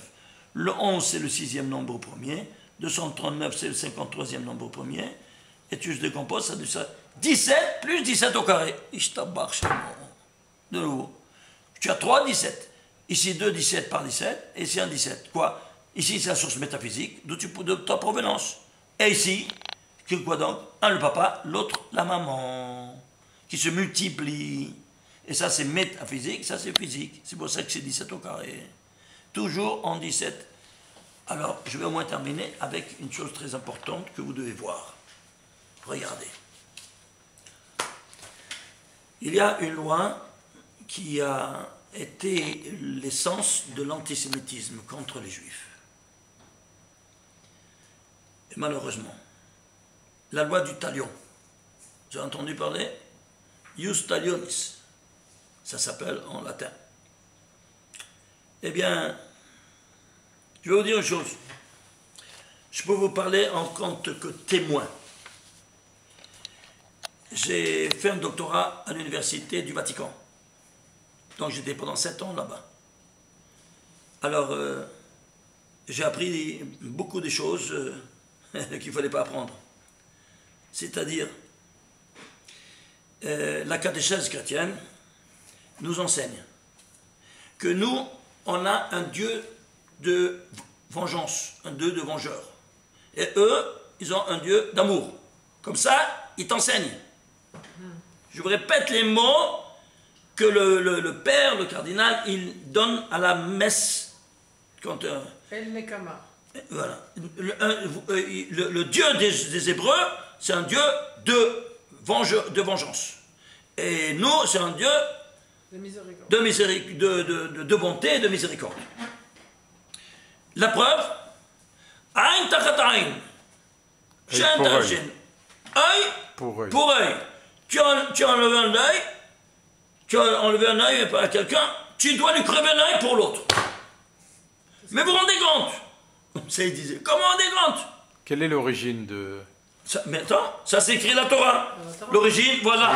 Le 11, c'est le 6e nombre premier, 239, c'est le 53e nombre premier, et tu le décomposes, ça dit ça, 17 plus 17 au carré. De nouveau. Tu as 3 17. Ici 2, 17 par 17, et ici 1, 17. Quoi? Ici, c'est la source métaphysique de ta provenance. Et ici, quoi donc? Un, le papa, l'autre, la maman, qui se multiplient. Et ça, c'est métaphysique, ça, c'est physique. C'est pour ça que c'est 17 au carré. Toujours en 17. Alors, je vais au moins terminer avec une chose très importante que vous devez voir. Regardez. Il y a une loi qui a été l'essence de l'antisémitisme contre les Juifs. Et malheureusement, la loi du talion. Vous avez entendu parler? Ius talionis. Ça s'appelle en latin. Eh bien, je vais vous dire une chose. Je peux vous parler en tant que témoin. J'ai fait un doctorat à l'université du Vatican. Donc j'étais pendant 7 ans là-bas. Alors, j'ai appris beaucoup de choses qu'il ne fallait pas apprendre. C'est-à-dire, la catéchèse chrétienne nous enseigne que nous, on a un Dieu de vengeance, un Dieu de vengeur. Et eux, ils ont un Dieu d'amour. Comme ça, ils t'enseignent. Je vous répète les mots que le père, le cardinal, il donne à la messe. Quand, El Nekama. voilà. Le Dieu des Hébreux, c'est un Dieu de vengeance. Et nous, c'est un Dieu de bonté et de miséricorde. La preuve, Aïn tachat aïn, Shen tachat shen, œil pour œil. Tu as enlevé un œil à quelqu'un, tu dois lui crever l'œil pour l'autre. Mais vous vous rendez compte? Ça, il disait. Comment on rendez compte? Quelle est l'origine de... Ça, mais attends, ça c'est écrit la Torah. L'origine, voilà.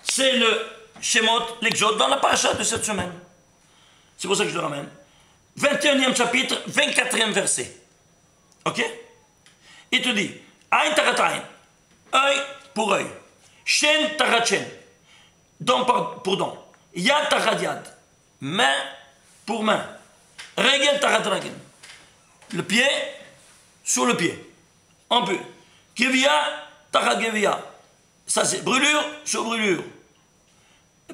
C'est le Shemot, l'Exode, dans la paracha de cette semaine. C'est pour ça que je le ramène. 21e chapitre, 24e verset. Ok? Il te dit, Aïn tachat aïn, œil pour œil. Shen tachat shen, don pour don. Yad tachat yad, main pour main. Regel tachat regel. Le pied sur le pied. On peut. Gevia tachat gevia. Ça c'est brûlure sur brûlure.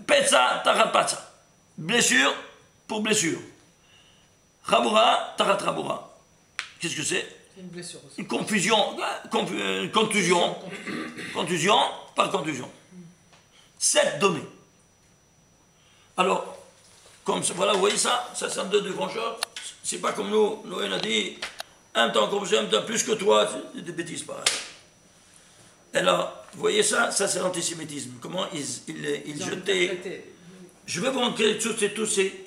Petza tachat patza. Blessure pour blessure. Raboura tachat raboura. Qu'est-ce que c'est? C'est une blessure aussi. Une confusion, contusion. Contusion par contusion. 7 données. Alors, comme ça, voilà, vous voyez ça? Ça c'est un Dieu de vengeur. C'est pas comme nous. Nous, on a dit, un temps comme ça, un temps plus que toi. C'est des bêtises pareilles. Et là, vous voyez ça? Ça c'est l'antisémitisme. Comment ils jetaient... Je vais vous montrer tous ces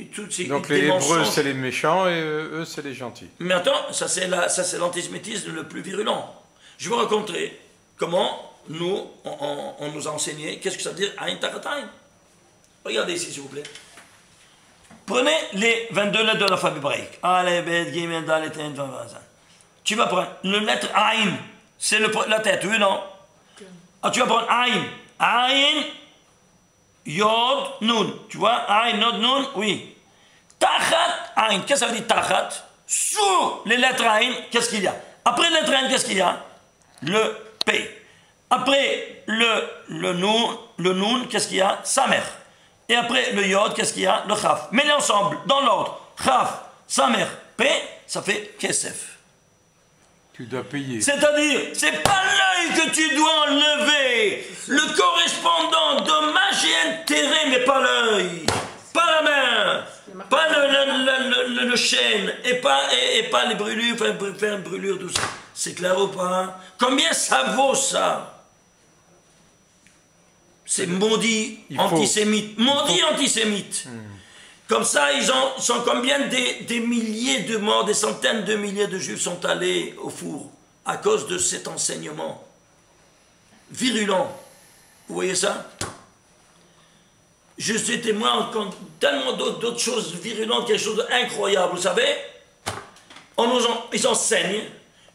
Donc les Hébreux, c'est les méchants et eux, c'est les gentils. Mais attends, ça c'est l'antisémitisme le plus virulent. Je vais vous raconter comment nous, on nous a enseigné, qu'est-ce que ça veut dire Aïn tachat aïn. Regardez ici, s'il vous plaît. Prenez les 22 lettres de l'alphabet hébraïque. Aleph, Bet, Gimel, Dalet, Hen, Vav, Vav. Tu vas prendre la lettre Aïn, c'est la tête, oui, non? Ah, tu vas prendre Aïn. Aïn, Yod, Nun. Tu vois, Aïn, Yod, Nun, oui. Tachat, Aïn. Qu'est-ce que ça veut dire Tachat? Sous les lettres Aïn, qu'est-ce qu'il y a? Après les lettres Aïn, qu'est-ce qu'il y a? Le P. Après le Nun, qu'est-ce qu'il y a? Samer. Et après le Yod, qu'est-ce qu'il y a? Le Chaf. Mets-les ensemble, dans l'ordre. Chaf, Samer, P, ça fait Kesef. Tu dois payer. C'est-à-dire, c'est pas l'œil que tu dois enlever. Le correspondant dommage et intérêt, mais pas l'œil. Pas la main. Pas le chêne. Et pas les brûlures, faire une brûlure, tout ça. C'est clair ou pas? Combien ça vaut ça? C'est maudit antisémite. Maudit antisémite. Comme ça, ils sont combien des milliers de morts, des centaines de milliers de juifs sont allés au four à cause de cet enseignement virulent. Vous voyez ça? Je suis témoin tellement d'autres choses virulentes, quelque chose d'incroyable. Vous savez, ils enseignent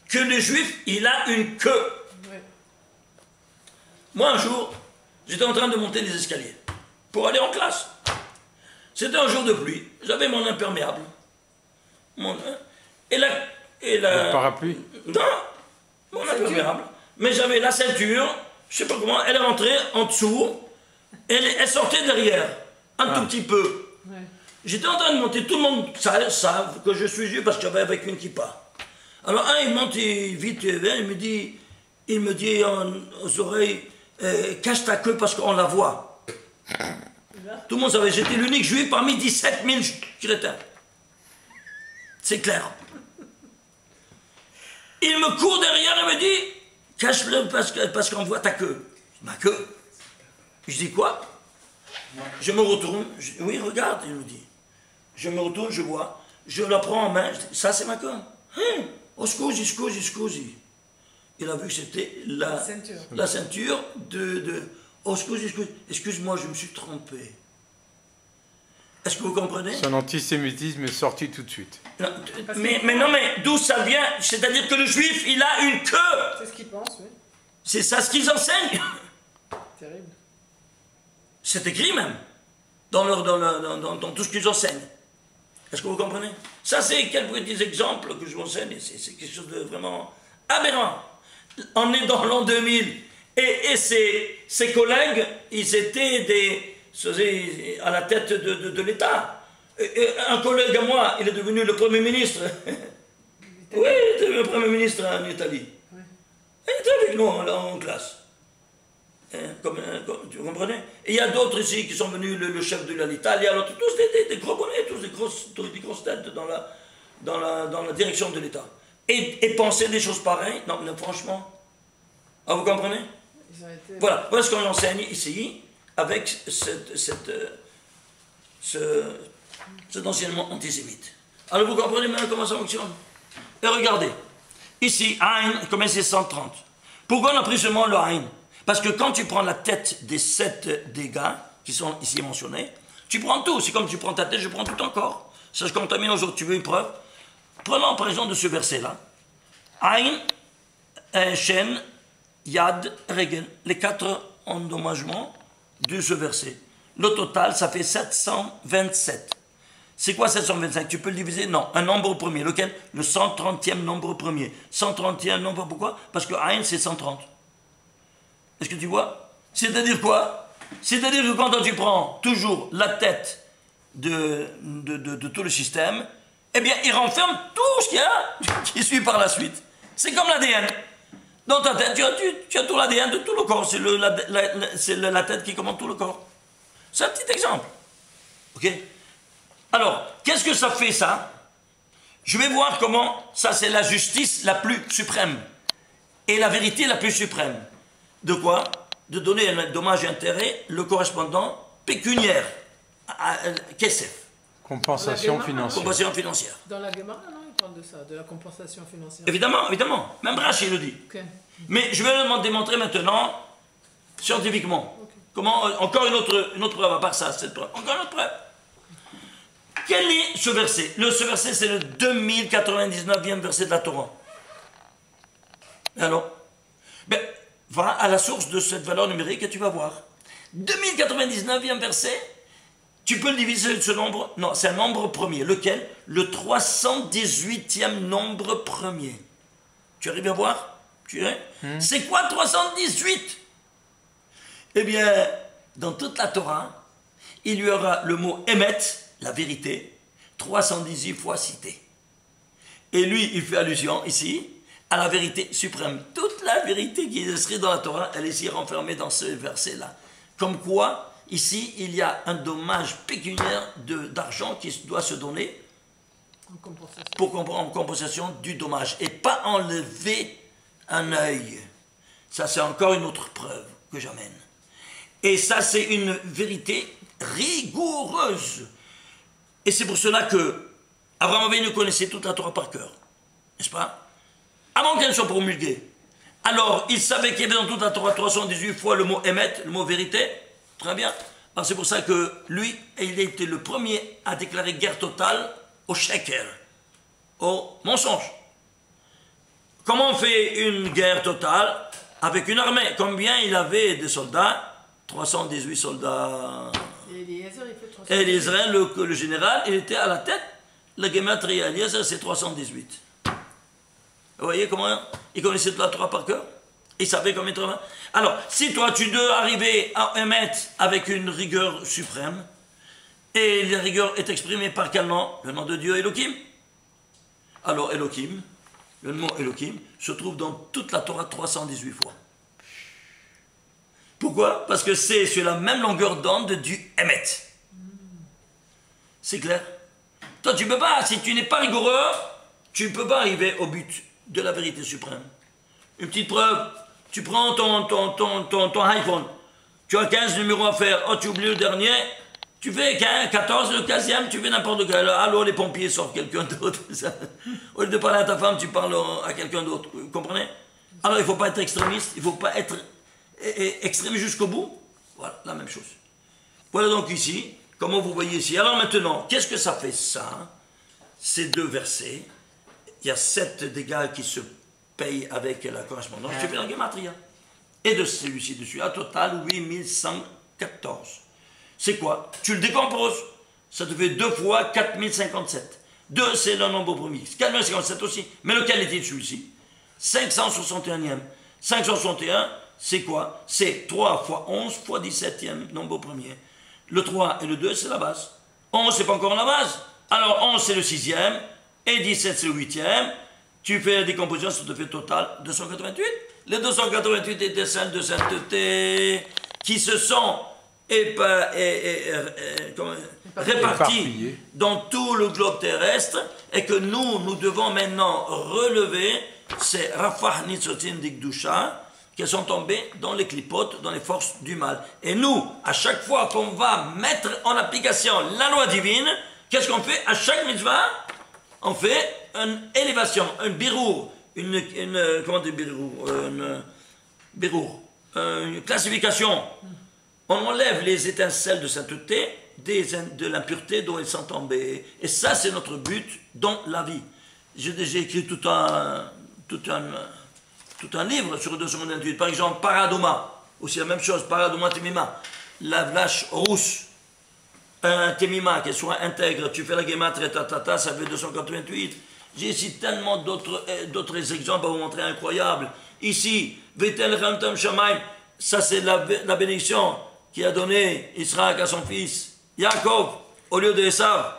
que le juif, il a une queue. Ouais. Moi, un jour, j'étais en train de monter les escaliers pour aller en classe. C'était un jour de pluie. J'avais mon imperméable. Et la Le parapluie? Non, mon imperméable. Mais j'avais la ceinture, je sais pas comment, elle est rentrée en dessous, elle sortait derrière, un tout petit peu. Ouais. J'étais en train de monter, tout le monde savent que je suis juif parce que j'avais avec une kippa. Alors un, il monte vite, il me dit aux oreilles, cache ta queue parce qu'on la voit. Tout le monde savait, j'étais l'unique juif parmi 17 000 chrétiens. C'est clair. Il me court derrière et me dit, cache-le parce qu'on voit ta queue. Ma queue? Je dis quoi? Je me retourne, oui regarde, il me dit. Je me retourne, je vois, je la prends en main, je dis, ça c'est ma queue. Hein? Oh scusi, scusi, scusi. Il a vu que c'était la ceinture de oh scusi, scusi. Excuse-moi, je me suis trompé. Est-ce que vous comprenez? Son antisémitisme est sorti tout de suite. Non, mais non, mais d'où ça vient? C'est-à-dire que le juif, il a une queue. C'est ce qu'ils pensent, oui. C'est ça ce qu'ils enseignent. Terrible. C'est écrit même dans tout ce qu'ils enseignent. Est-ce que vous comprenez? Ça, c'est quelques exemples que je vous enseigne. C'est quelque chose de vraiment aberrant. On est dans l'an 2000 et ses collègues, ils étaient à la tête de l'État. Un collègue à moi, il est devenu le Premier ministre. Oui, il est devenu le Premier ministre en Italie. Ouais. Il était avec nous en classe. Tu comprenez? Et il y a d'autres ici qui sont venus, le chef de l'Italie, tous des gros bonnets, tous des grosses têtes dans la direction de l'État. Et penser des choses pareilles, non, mais franchement, vous comprenez? Voilà ce qu'on enseigne ici, avec cet enseignement antisémite. Alors vous comprenez maintenant comment ça fonctionne? Et regardez, ici, Aïn, combien c'est 130? Pourquoi on a pris seulement le Aïn? Parce que quand tu prends la tête des 7 dégâts qui sont ici mentionnés, tu prends tout. C'est comme tu prends ta tête, je prends tout ton corps. Ça se contamine aujourd'hui. Tu veux une preuve? Prenons par exemple de ce verset-là. Aïn, Shen, Yad, Regel. Les 4 endommagements de ce verset. Le total, ça fait 727. C'est quoi 725? Tu peux le diviser? Non. Un nombre premier. Lequel? Le 130e nombre premier. 130e nombre, pourquoi? Parce que Aïn, c'est 130. Est-ce que tu vois? C'est-à-dire quoi? C'est-à-dire que quand tu prends toujours la tête de tout le système, eh bien, il renferme tout ce qu'il y a qui suit par la suite. C'est comme l'ADN. Dans ta tête, tu as tout l'ADN de tout le corps. C'est la tête qui commande tout le corps. C'est un petit exemple. OK? Alors, qu'est-ce que ça fait, ça? Je vais voir comment, ça c'est la justice la plus suprême. Et la vérité la plus suprême. De quoi? De donner un dommage et intérêt, le correspondant pécuniaire. Kesef. Compensation financière. Compensation financière. Dans la Gemara, non, il parle de ça, de la compensation financière. Évidemment, évidemment. Même Rashi le dit. Okay. Mais je vais le démontrer maintenant, scientifiquement. Okay. Comment, encore une autre preuve, à part ça, cette preuve. Encore une autre preuve. Quel est ce verset? Ce verset, c'est le 2099e verset de la Torah. Alors, ben, va à la source de cette valeur numérique et tu vas voir. 2099e verset, tu peux le diviser de ce nombre. Non, c'est un nombre premier. Lequel? Le 318e nombre premier. Tu arrives à voir? C'est quoi 318? Eh bien, dans toute la Torah, il y aura le mot Emet, la vérité, 318 fois cité. Et lui, il fait allusion ici à la vérité suprême. Toute la vérité qui est inscrite dans la Torah, elle est ici renfermée dans ce verset-là. Comme quoi, ici, il y a un dommage pécuniaire d'argent qui doit se donner en compensation du dommage. Et pas enlever un œil. Ça, c'est encore une autre preuve que j'amène. Et ça, c'est une vérité rigoureuse. Et c'est pour cela que Abraham Avinu connaissait toute la Torah par cœur. N'est-ce pas? Avant qu'elle soit promulguée. Alors, il savait qu'il y avait dans toute la Torah 318 fois le mot émet, le mot vérité. Très bien. Alors, c'est pour ça que lui, il a été le premier à déclarer guerre totale au sheker, au mensonge. Comment on fait une guerre totale avec une armée? Combien il avait de soldats? 318 soldats Et Eliezer, il fait 300. Et Eliezer, le général, il était à la tête. La Gematria Eliezer, c'est 318. Vous voyez comment il connaissait la Torah par cœur? Il savait combien de travail. Alors, si toi, tu dois arriver à émettre avec une rigueur suprême, et la rigueur est exprimée par quel nom? Le nom de Dieu, Elohim. Alors, Elohim, le mot Elohim, se trouve dans toute la Torah 318 fois. Pourquoi? Parce que c'est sur la même longueur d'onde du Emet. C'est clair? Toi, tu ne peux pas, si tu n'es pas rigoureux, tu ne peux pas arriver au but de la vérité suprême. Une petite preuve, tu prends ton iPhone, tu as 15 numéros à faire, oh, tu oublies le dernier, tu fais 14, le 15e, tu fais n'importe quel. Alors les pompiers sortent quelqu'un d'autre. Au lieu de parler à ta femme, tu parles à quelqu'un d'autre. Vous comprenez? Alors il ne faut pas être extrémiste, il ne faut pas être extrémiste jusqu'au bout. Voilà, la même chose. Voilà donc ici, comment vous voyez ici. Alors maintenant, qu'est-ce que ça fait ça? Ces deux versets, il y a 7 dégâts qui se payent avec la correspondance. Tu fais la gematria. Et de celui-ci dessus, à total 8114. C'est quoi? Tu le décomposes. Ça te fait 2 fois 4057. 2, c'est le nombre premier. 4057 aussi. Mais lequel est-il celui-ci? 561e. 561, c'est quoi? C'est 3 fois 11 fois 17e, nombre premier. Le 3 et le 2, c'est la base. 11, c'est pas encore la base. Alors 11, c'est le 6e. Et 17, c'est le 8e. Tu fais la décomposition, ça te fait total 288. Les 288 étaient celles de sainteté qui se sont répartis dans tout le globe terrestre et que nous devons maintenant relever ces Rafah Nitzotin Dikdusha qui sont tombés dans les clipotes, dans les forces du mal. Et nous, à chaque fois qu'on va mettre en application la loi divine, qu'est-ce qu'on fait? À chaque mitzvah, on fait une élévation, un birour, une classification. On enlève les étincelles de sainteté de l'impureté dont ils sont tombés. Et ça, c'est notre but dans la vie. J'ai déjà écrit tout un livre sur le 228. Par exemple, Paradoma, aussi la même chose, Paradoma Temima, la vache rousse, un Temima, qu'elle soit intègre, tu fais la gematria, ça fait 288. J'ai ici tellement d'autres exemples à vous montrer incroyables. Ici, Vetel Ramtam Shamaim, ça c'est la bénédiction qui a donné Israël à son fils Yaakov, au lieu de Esav.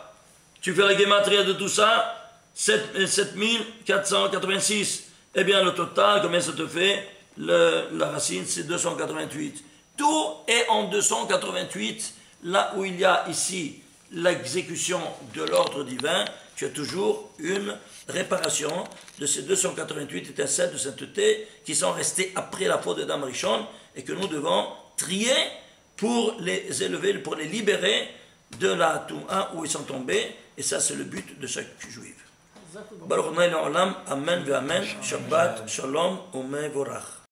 Tu fais la gematria de tout ça, 7486. Eh bien, le total, combien ça te fait? La racine, c'est 288. Tout est en 288. Là où il y a ici l'exécution de l'ordre divin, tu as toujours une réparation de ces 288 étincelles de sainteté qui sont restées après la faute de Dame Rishon et que nous devons trier pour les élever, pour les libérer de la Touma où ils sont tombés. Et ça, c'est le but de chaque juif. Baruch Amen, Amen, Shabbat, Shalom, Omevorach.